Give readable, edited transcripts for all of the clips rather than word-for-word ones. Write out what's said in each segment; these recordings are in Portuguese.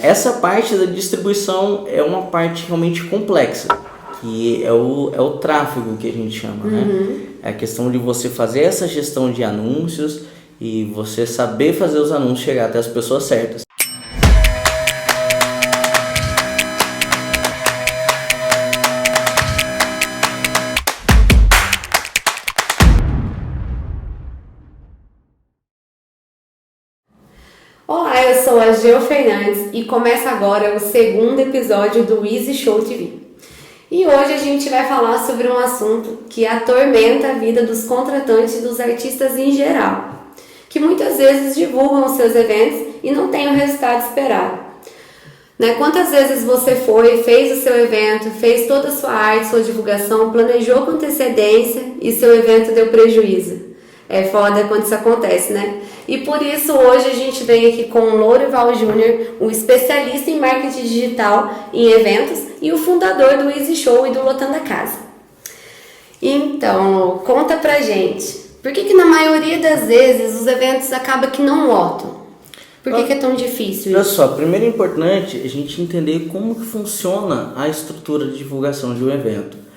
Essa parte da distribuição é uma parte realmente complexa, que é o tráfego que a gente chama, né? É a questão de você fazer essa gestão de anúncios e você saber fazer os anúncios chegar até as pessoas certas. Olá, eu sou a Geo Fernandes e começa agora o segundo episódio do Easy Show TV. E hoje a gente vai falar sobre um assunto que atormenta a vida dos contratantes e dos artistas em geral, que muitas vezes divulgam os seus eventos e não têm o resultado esperado. Quantas vezes você foi, fez o seu evento, fez toda a sua arte, sua divulgação, planejou com antecedência e seu evento deu prejuízo? É foda quando isso acontece, né? E por isso hoje a gente vem aqui com o Lourival Júnior, um especialista em marketing digital em eventos e o fundador do Easy Show e do Lotando a Casa. Então, conta pra gente, por que na maioria das vezes os eventos acabam que não lotam? Por que é tão difícil isso? Olha só, primeiro é importante a gente entender como que funciona a estrutura de divulgação de um evento.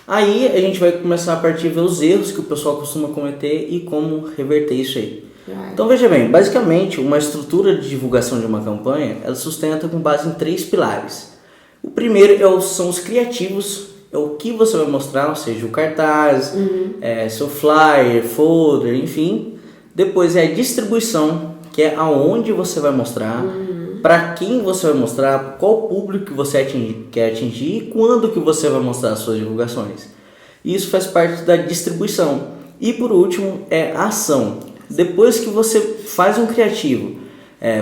Aí a gente vai começar a partir de ver os erros que o pessoal costuma cometer e como reverter isso aí. Então veja bem, basicamente uma estrutura de divulgação de uma campanha, ela sustenta com base em 3 pilares. O primeiro são os criativos, é o que você vai mostrar, ou seja, o cartaz, seu flyer, folder, enfim. Depois é a distribuição, que é aonde você vai mostrar, para quem você vai mostrar, qual público que você quer atingir e quando que você vai mostrar as suas divulgações. Isso faz parte da distribuição. E por último é a ação. Depois que você faz um criativo,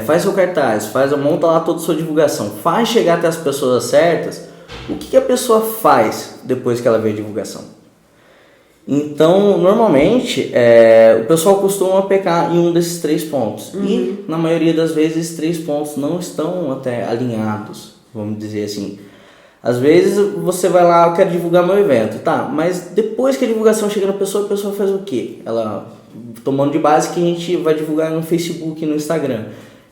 faz seu cartaz, monta lá toda a sua divulgação, faz chegar até as pessoas certas, o que a pessoa faz depois que ela vê a divulgação? Então, normalmente, o pessoal costuma pecar em um desses 3 pontos. E, na maioria das vezes, esses 3 pontos não estão até alinhados, vamos dizer assim. Às vezes, você vai lá, eu quero divulgar meu evento, tá? Mas depois que a divulgação chega na pessoa, a pessoa faz o quê? Ela, tomando de base que a gente vai divulgar no Facebook e no Instagram,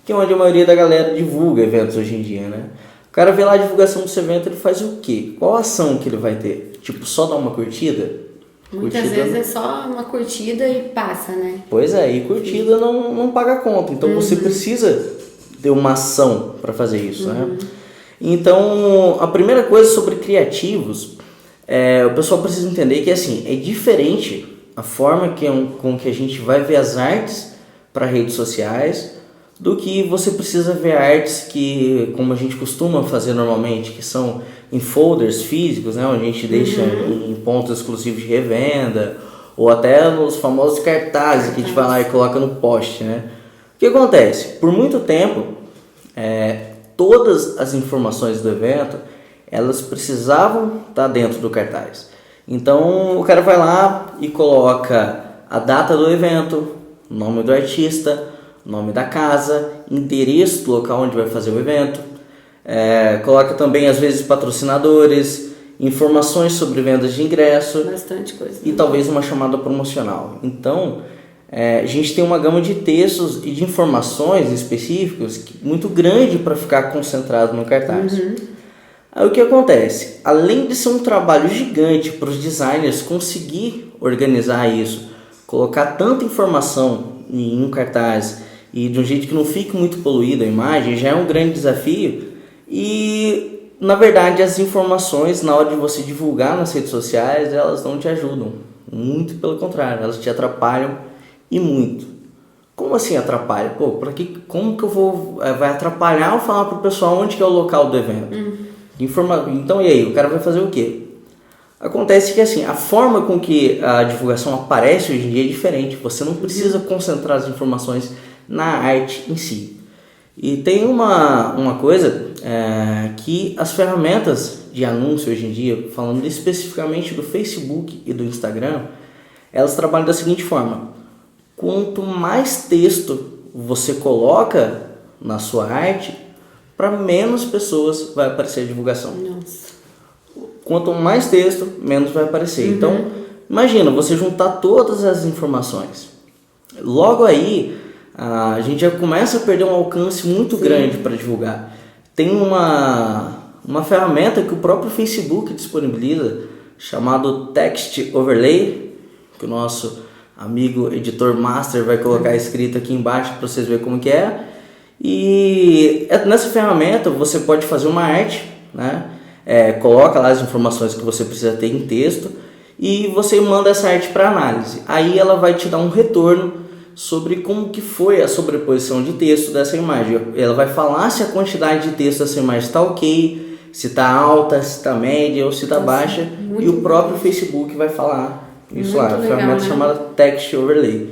que é onde a maioria da galera divulga eventos hoje em dia, né? O cara vê lá a divulgação do seu evento, ele faz o quê? Qual ação que ele vai ter? Tipo, só dar uma curtida? Muitas vezes é só uma curtida e passa, né? Pois é, e curtida não paga conta. Então você precisa ter uma ação para fazer isso, né? Então, a primeira coisa sobre criativos, o pessoal precisa entender que assim, é diferente a forma com que a gente vai ver as artes para redes sociais do que você precisa ver artes que, como a gente costuma fazer normalmente, que são em folders físicos, né, onde a gente deixa em pontos exclusivos de revenda, ou até nos famosos cartazes que a gente vai lá e coloca no post, né? O que acontece? Por muito tempo, todas as informações do evento, elas precisavam estar dentro do cartaz. Então, o cara vai lá e coloca a data do evento, nome do artista, nome da casa, endereço do local onde vai fazer o evento, coloca também às vezes patrocinadores, informações sobre vendas de ingresso, bastante coisa, e talvez uma chamada promocional. Então a gente tem uma gama de textos e de informações específicas muito grande para ficar concentrado no cartaz. Aí o que acontece? Além de ser um trabalho gigante para os designers conseguir organizar isso, colocar tanta informação em um cartaz e de um jeito que não fique muito poluída a imagem, já é um grande desafio. E na verdade as informações na hora de você divulgar nas redes sociais, elas não te ajudam, muito pelo contrário, elas te atrapalham e muito. Como assim atrapalha? Como que eu vou, vai atrapalhar eu falar pro pessoal onde que é o local do evento? Então e aí, o cara vai fazer o quê? Acontece que assim, a forma com que a divulgação aparece hoje em dia é diferente, você não precisa concentrar as informações na arte em si. E tem uma coisa que as ferramentas de anúncio hoje em dia, falando especificamente do Facebook e do Instagram, elas trabalham da seguinte forma: quanto mais texto você coloca na sua arte, para menos pessoas vai aparecer a divulgação. Nossa. Quanto mais texto, menos vai aparecer. Então, imagina, você juntar todas as informações. Logo aí, a gente já começa a perder um alcance muito grande para divulgar. tem uma ferramenta que o próprio Facebook disponibiliza, chamado Text Overlay, que o nosso amigo editor master vai colocar escrito aqui embaixo para vocês verem como que é. E nessa ferramenta você pode fazer uma arte, né? Coloca lá as informações que você precisa ter em texto e você manda essa arte para análise. Aí ela vai te dar um retorno sobre como que foi a sobreposição de texto dessa imagem. Ela vai falar se a quantidade de texto dessa imagem está ok, se está alta, se está média ou se está baixa, e o próprio Facebook vai falar isso lá. A ferramenta chamada Text Overlay.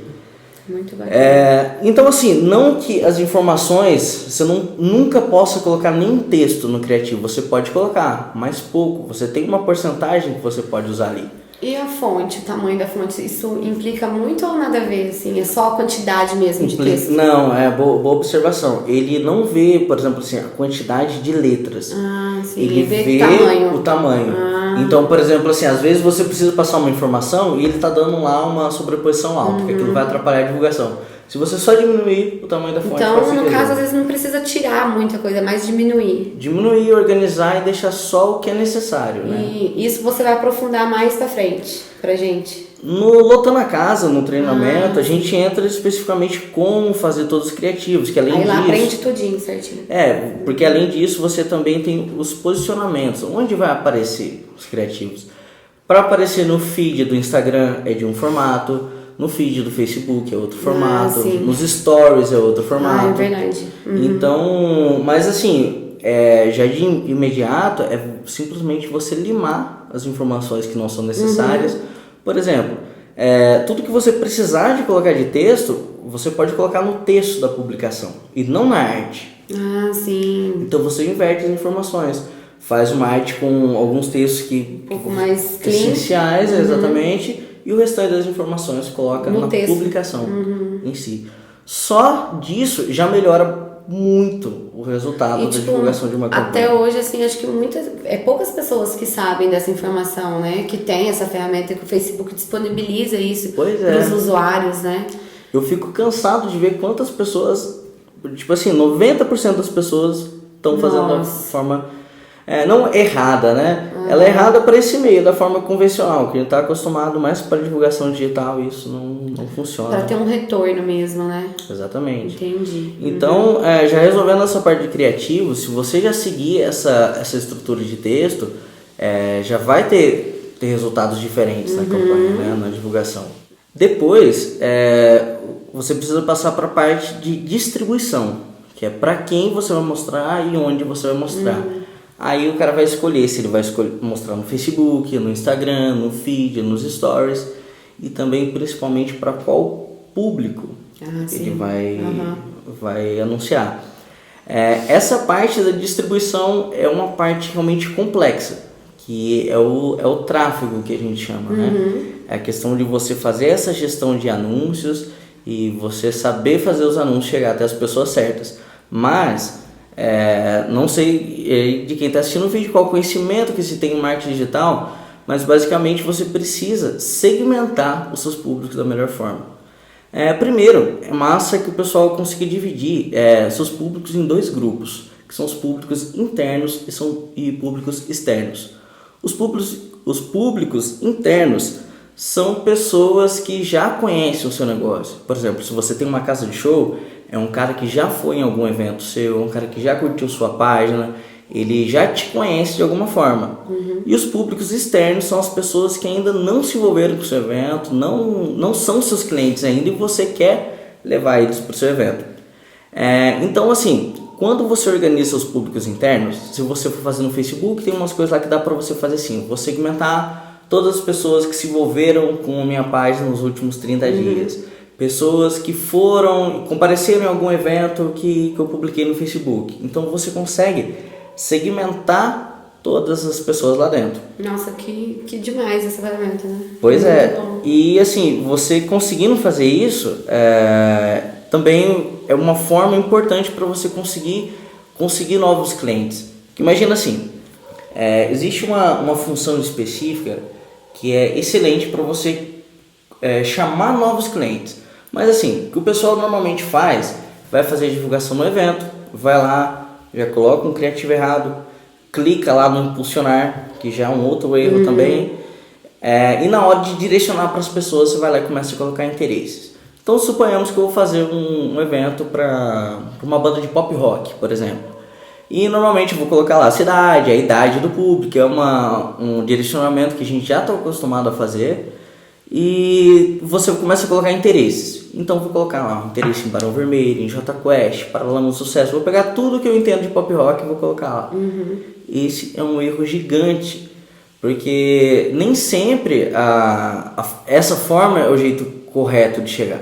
Muito bacana. Então assim, não que as informações você nunca possa colocar nenhum texto no criativo, você pode colocar, mas pouco, você tem uma porcentagem que você pode usar ali. E a fonte, o tamanho da fonte, isso implica muito ou nada a ver, assim? É só a quantidade mesmo de texto? Não, boa observação. Ele não vê, por exemplo, assim, a quantidade de letras. Sim, ele vê o tamanho. Então, por exemplo, assim, às vezes você precisa passar uma informação e ele está dando lá uma sobreposição alta, que aquilo vai atrapalhar a divulgação. Se você só diminuir o tamanho da fonte... Então, no caso, às vezes não precisa tirar muita coisa, é mais diminuir. Diminuir, organizar e deixar só o que é necessário, né? E isso você vai aprofundar mais pra frente, pra gente? No Lotando a Casa, no treinamento, a gente entra especificamente como fazer todos os criativos, que além disso... Aí lá aprende tudinho, certinho. Porque além disso você também tem os posicionamentos, onde vai aparecer os criativos. Para aparecer no feed do Instagram é de um formato, no feed do Facebook é outro formato, nos stories é outro formato. É verdade. Então, mas assim, já de imediato é simplesmente você limar as informações que não são necessárias. Por exemplo, tudo que você precisar de colocar de texto, você pode colocar no texto da publicação e não na arte. Sim. Então você inverte as informações. Faz uma arte com alguns textos um pouco mais essenciais, exatamente, e o restante das informações coloca na texto. publicação em si. Só disso já melhora muito o resultado da divulgação de uma campanha. Até hoje, assim, acho que poucas pessoas que sabem dessa informação, né? Que tem essa ferramenta que o Facebook disponibiliza isso para os usuários, né? Eu fico cansado de ver quantas pessoas, tipo assim, 90% das pessoas estão fazendo da forma... não errada, né? Ela é errada para esse meio, da forma convencional, que a gente está acostumado mais para divulgação digital, e isso não funciona. Para ter um retorno mesmo, né? Exatamente. Entendi. Então, já resolvendo essa parte de criativo, se você já seguir essa estrutura de texto, já vai ter resultados diferentes na campanha, né? Na divulgação. Depois, você precisa passar para a parte de distribuição, que é para quem você vai mostrar e onde você vai mostrar. Aí o cara vai escolher se ele vai mostrar no Facebook, no Instagram, no feed, nos stories, e também principalmente para qual público ele vai anunciar. Essa parte da distribuição é uma parte realmente complexa, que é o tráfego que a gente chama, né? É a questão de você fazer essa gestão de anúncios e você saber fazer os anúncios chegar até as pessoas certas. Mas... não sei de quem está assistindo o vídeo qual conhecimento que se tem em marketing digital, mas basicamente você precisa segmentar os seus públicos da melhor forma. Primeiro, é massa que o pessoal consiga dividir seus públicos em dois grupos, que são os públicos internos e públicos externos. Os públicos internos são pessoas que já conhecem o seu negócio. Por exemplo, se você tem uma casa de show, é um cara que já foi em algum evento seu, é um cara que já curtiu sua página, ele já te conhece de alguma forma. E os públicos externos são as pessoas que ainda não se envolveram com o seu evento, não são seus clientes ainda e você quer levar eles para o seu evento. Então, assim, quando você organiza os públicos internos, se você for fazer no Facebook, tem umas coisas lá que dá para você fazer assim, vou segmentar todas as pessoas que se envolveram com a minha página nos últimos 30 dias. Pessoas que compareceram em algum evento que eu publiquei no Facebook. Então você consegue segmentar todas as pessoas lá dentro. Nossa, que demais essa ferramenta, né? Pois e assim, você conseguindo fazer isso, também é uma forma importante para você conseguir novos clientes. Imagina assim, existe uma função específica que é excelente para você chamar novos clientes. Mas assim, o que o pessoal normalmente faz, vai fazer a divulgação no evento, vai lá, já coloca um criativo errado, clica lá no impulsionar, que já é um outro erro também. E na hora de direcionar para as pessoas, você vai lá e começa a colocar interesses. Então suponhamos que eu vou fazer um evento para uma banda de pop rock, por exemplo. E normalmente eu vou colocar lá a cidade, a idade do público, é um direcionamento que a gente já está acostumado a fazer. E você começa a colocar interesses. Então eu vou colocar lá um interesse em Barão Vermelho, em Jota Quest, Paralamas do Sucesso. Vou pegar tudo que eu entendo de pop rock e vou colocar lá. Esse é um erro gigante, porque nem sempre essa forma é o jeito correto de chegar.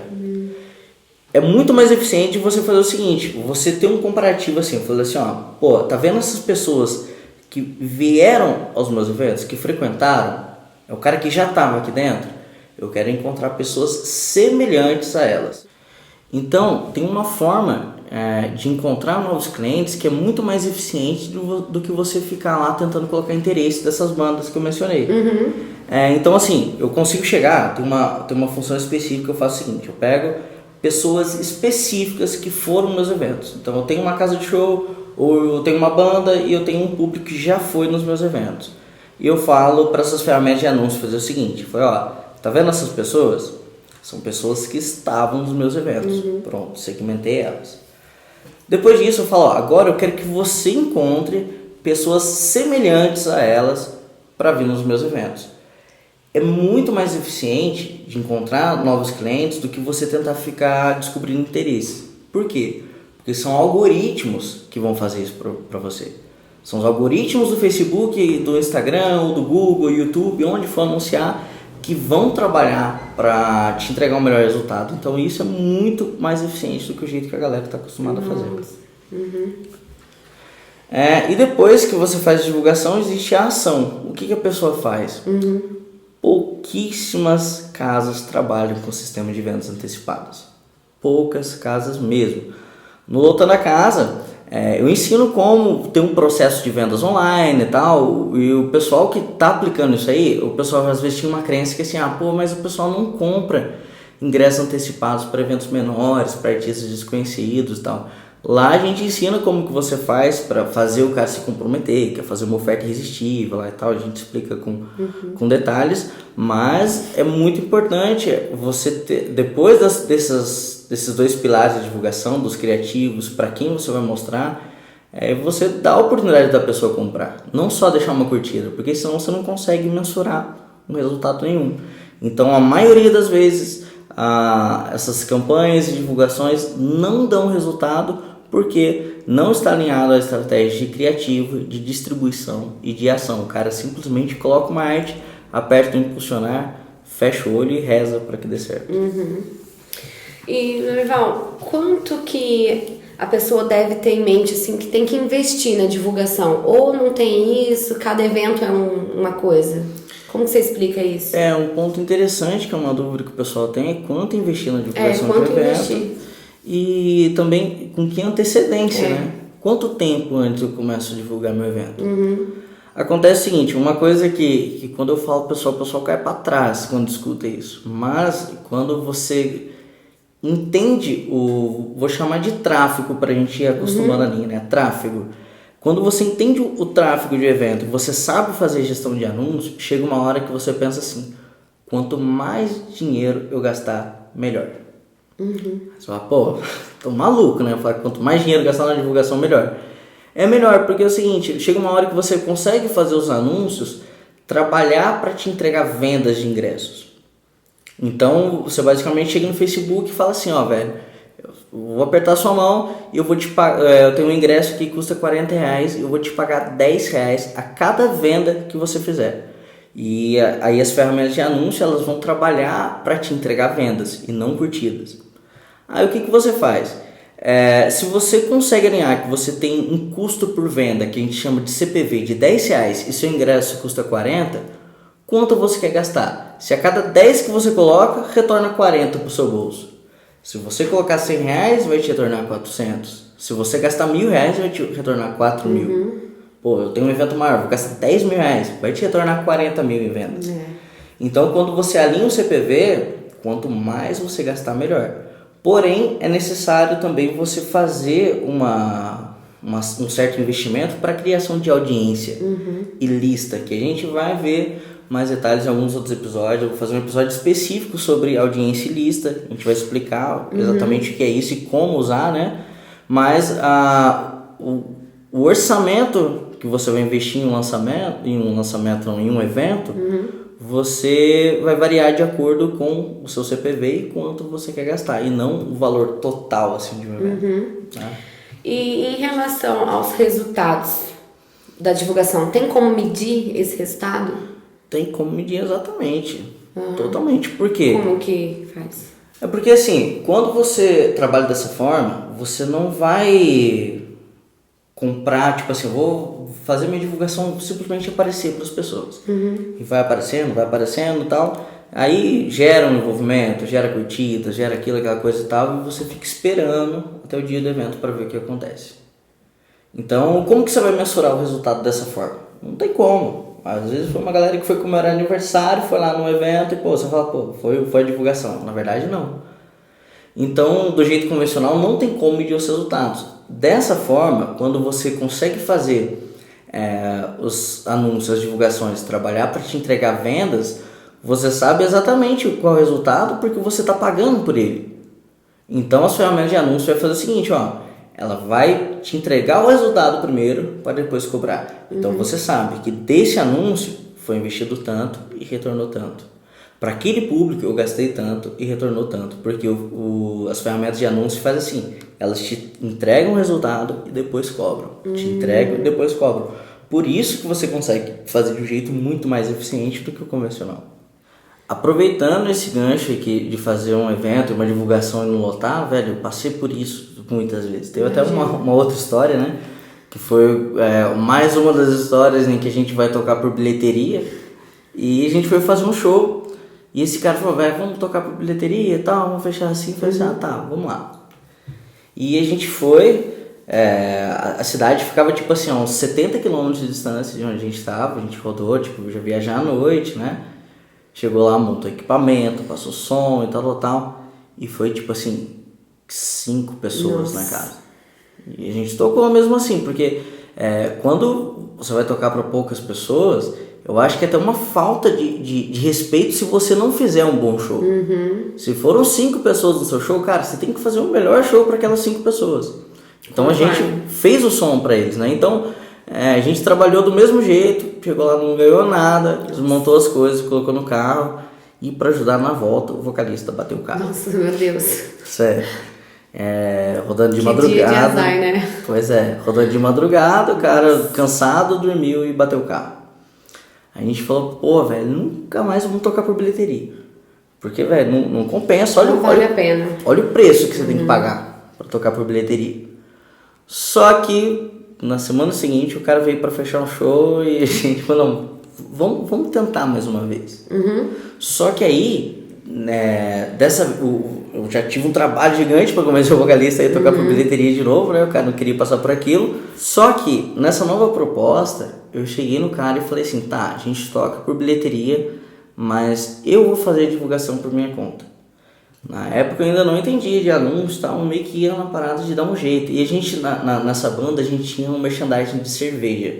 É muito mais eficiente você fazer o seguinte, você ter um comparativo assim, eu falei assim, ó, pô, tá vendo essas pessoas que vieram aos meus eventos, que frequentaram, é o cara que já estava aqui dentro, eu quero encontrar pessoas semelhantes a elas. Então, tem uma forma de encontrar novos clientes que é muito mais eficiente do que você ficar lá tentando colocar interesse dessas bandas que eu mencionei. Então, assim, eu consigo chegar, tem uma função específica que eu faço o seguinte, eu pego pessoas específicas que foram nos meus eventos. Então, eu tenho uma casa de show, ou eu tenho uma banda e eu tenho um público que já foi nos meus eventos. E eu falo para essas ferramentas de anúncio fazer o seguinte, tá vendo essas pessoas? São pessoas que estavam nos meus eventos. Pronto, segmentei elas. Depois disso eu falo, agora eu quero que você encontre pessoas semelhantes a elas para vir nos meus eventos. É muito mais eficiente de encontrar novos clientes do que você tentar ficar descobrindo interesse. Por quê? Porque são algoritmos que vão fazer isso para você. São os algoritmos do Facebook, do Instagram, ou do Google, YouTube, onde for anunciar, que vão trabalhar para te entregar um melhor resultado. Então isso é muito mais eficiente do que o jeito que a galera está acostumada a fazer. E depois que você faz a divulgação, existe a ação. O que a pessoa faz? Pouquíssimas casas trabalham com sistema de vendas antecipadas. Poucas casas mesmo. No Lotando a Casa, eu ensino como ter um processo de vendas online e tal, e o pessoal que está aplicando isso aí, o pessoal às vezes tinha uma crença que assim, mas o pessoal não compra ingressos antecipados para eventos menores, para artistas desconhecidos e tal. Lá a gente ensina como que você faz para fazer o cara se comprometer, quer fazer uma oferta irresistível lá e tal, a gente explica com detalhes, mas é muito importante você ter, depois desses dois pilares de divulgação, dos criativos, para quem você vai mostrar, você dá a oportunidade da pessoa comprar, não só deixar uma curtida, porque senão você não consegue mensurar um resultado nenhum. Então a maioria das vezes essas campanhas e divulgações não dão resultado porque não está alinhado à estratégia de criativo, de distribuição e de ação. O cara simplesmente coloca uma arte, aperta o impulsionar, fecha o olho e reza para que dê certo. E, Norival, quanto que a pessoa deve ter em mente assim, que tem que investir na divulgação? Ou não tem isso, cada evento é uma coisa? Como que você explica isso? Um ponto interessante, que é uma dúvida que o pessoal tem, é quanto investir na divulgação do evento. Investir? E também com que antecedência, né? Quanto tempo antes eu começo a divulgar meu evento? Acontece o seguinte, uma coisa que quando eu falo o pessoal cai para trás quando escuta isso. Mas quando você entende vou chamar de tráfego para a gente ir acostumando ali, né? Tráfego. Quando você entende o tráfego de evento, você sabe fazer gestão de anúncios, chega uma hora que você pensa assim, quanto mais dinheiro eu gastar, melhor. Você fala, tô maluco, né? Eu falo, quanto mais dinheiro gastar na divulgação, melhor. É melhor, porque é o seguinte, chega uma hora que você consegue fazer os anúncios, trabalhar para te entregar vendas de ingressos. Então, você basicamente chega no Facebook e fala assim, velho, eu vou apertar sua mão e eu vou te pagar, eu tenho um ingresso que custa R$40 e eu vou te pagar R$10 a cada venda que você fizer. E aí as ferramentas de anúncio, elas vão trabalhar para te entregar vendas e não curtidas. Aí o que você faz? Se você consegue alinhar que você tem um custo por venda, que a gente chama de CPV, de R$10 e seu ingresso custa 40, quanto você quer gastar? Se a cada 10 que você coloca, retorna 40 para o seu bolso. Se você colocar R$100, vai te retornar 400. Se você gastar R$1.000, vai te retornar 4.000. Eu tenho um evento maior, vou gastar R$10.000, vai te retornar 40 mil em vendas. Então, quando você alinha o CPV, quanto mais você gastar, melhor. Porém, é necessário também você fazer uma um certo investimento para a criação de audiência e lista, que a gente vai ver mais detalhes em alguns outros episódios. Eu vou fazer um episódio específico sobre audiência e lista, a gente vai explicar exatamente o que é isso e como usar, né? Mas o orçamento que você vai investir em um evento, você vai variar de acordo com o seu CPV e quanto você quer gastar, e não o valor total assim, de um evento. Tá? E em relação aos resultados da divulgação, tem como medir esse resultado? Tem como medir exatamente, totalmente. Por quê? Como que faz? É porque assim, quando você trabalha dessa forma, você não vai comprar, tipo assim, eu vou fazer minha divulgação simplesmente aparecer para as pessoas. E vai aparecendo e tal. Aí gera um envolvimento, gera curtidas, gera aquela coisa e tal, e você fica esperando até o dia do evento para ver o que acontece. Então, como que você vai mensurar o resultado dessa forma? Não tem como. Às vezes foi uma galera que foi comemorar aniversário, foi lá no evento e você fala, foi a divulgação. Na verdade, não. Então, do jeito convencional, não tem como medir os resultados. Dessa forma, quando você consegue fazer os anúncios, as divulgações, trabalhar para te entregar vendas, você sabe exatamente qual é o resultado porque você está pagando por ele. Então, as ferramentas de anúncio vai fazer o seguinte, ela vai te entregar o resultado primeiro para depois cobrar. Então, você sabe que desse anúncio foi investido tanto e retornou tanto. Para aquele público eu gastei tanto e retornou tanto, porque as ferramentas de anúncio fazem assim, elas te entregam o resultado e depois cobram, te entregam e depois cobram. Por isso que você consegue fazer de um jeito muito mais eficiente do que o convencional. Aproveitando esse gancho aqui de fazer um evento, uma divulgação e não lotar, velho, eu passei por isso muitas vezes. Teve até uma outra história, né, que foi mais uma das histórias em que a gente vai tocar por bilheteria e a gente foi fazer um show. E esse cara falou, velho, vamos tocar por bilheteria e tal, vamos fechar assim. Eu falei assim, tá, vamos lá. E a gente foi, a cidade ficava tipo assim, uns 70 km de distância de onde a gente estava, a gente rodou, tipo, já viajar à noite, né? Chegou lá, montou equipamento, passou som e tal. E foi tipo assim, 5 pessoas na casa. E a gente tocou mesmo assim, porque quando você vai tocar para poucas pessoas, eu acho que é até uma falta de respeito se você não fizer um bom show. Se foram 5 pessoas no seu show, cara, você tem que fazer um melhor show para aquelas 5 pessoas. Então a gente fez o som para eles, né? Então a gente trabalhou do mesmo jeito, chegou lá, não ganhou nada, desmontou as coisas, colocou no carro e para ajudar na volta o vocalista bateu o carro. Nossa, meu Deus. Sério. Rodando de que madrugada. Dia de azar, né? Pois rodando de madrugada, o cara cansado dormiu e bateu o carro. A gente falou, velho, nunca mais vamos tocar por bilheteria. Porque, velho, não compensa. Não vale a pena. Olha o preço que você tem que pagar para tocar por bilheteria. Só que na semana seguinte o cara veio para fechar um show e a gente falou, vamos tentar mais uma vez. Só que aí, eu já tive um trabalho gigante para convencer o vocalista a ir tocar por bilheteria de novo, né? O cara não queria passar por aquilo. Só que nessa nova proposta, eu cheguei no cara e falei assim, tá, a gente toca por bilheteria, mas eu vou fazer a divulgação por minha conta. Na época eu ainda não entendia de anúncios e tal, meio que ia na parada de dar um jeito. E a gente, nessa banda, a gente tinha um merchandising de cerveja.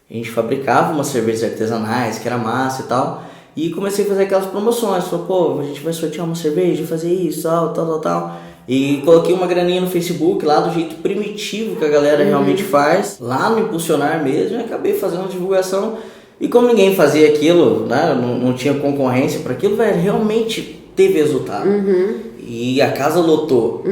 A gente fabricava umas cervejas artesanais, que era massa e tal. E comecei a fazer aquelas promoções. Falei, a gente vai sortear uma cerveja, fazer isso, tal. E coloquei uma graninha no Facebook lá do jeito primitivo que a galera realmente faz. Lá no Impulsionar mesmo, e acabei fazendo a divulgação. E como ninguém fazia aquilo, né, não tinha concorrência para aquilo, velho, realmente teve resultado. E a casa lotou.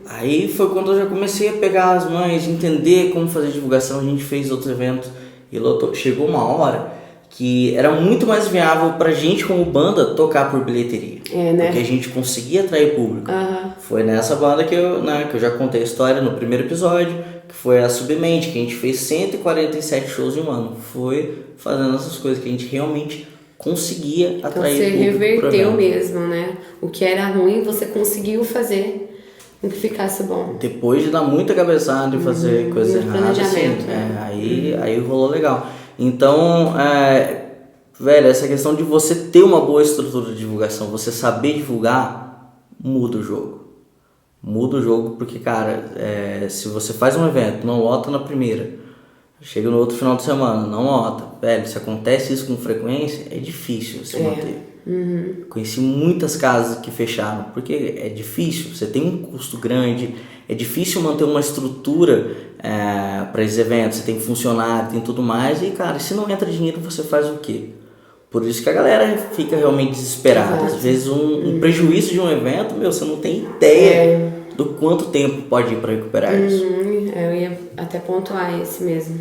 Aí foi quando eu já comecei a pegar as mães, entender como fazer divulgação. A gente fez outros eventos e lotou. Chegou uma hora que era muito mais viável pra gente como banda tocar por bilheteria. Né? Porque a gente conseguia atrair público. Foi nessa banda que eu já contei a história no primeiro episódio, que foi a Submente, que a gente fez 147 shows em um ano. Foi fazendo essas coisas que a gente realmente conseguia atrair público. Você reverteu pro mesmo, né? O que era ruim, você conseguiu fazer com que ficasse bom. Depois de dar muita cabeçada e fazer coisas erradas, assim, aí rolou legal. Então, velho, essa questão de você ter uma boa estrutura de divulgação, você saber divulgar, muda o jogo. Muda o jogo porque, cara, se você faz um evento, não lota na primeira, chega no outro final de semana, não lota, velho, se acontece isso com frequência, é difícil se manter. Conheci muitas casas que fecharam, porque é difícil, você tem um custo grande, é difícil manter uma estrutura para esses eventos, você tem funcionário, tem tudo mais, e cara, se não entra dinheiro, você faz o quê? Por isso que a galera fica realmente desesperada. Exato. Às vezes um prejuízo de um evento, você não tem ideia do quanto tempo pode ir para recuperar isso. Eu ia até pontuar esse mesmo.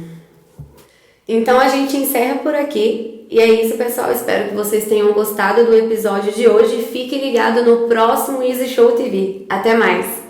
Então a gente encerra por aqui. E é isso, pessoal. Espero que vocês tenham gostado do episódio de hoje. Fique ligado no próximo Easy Show TV. Até mais!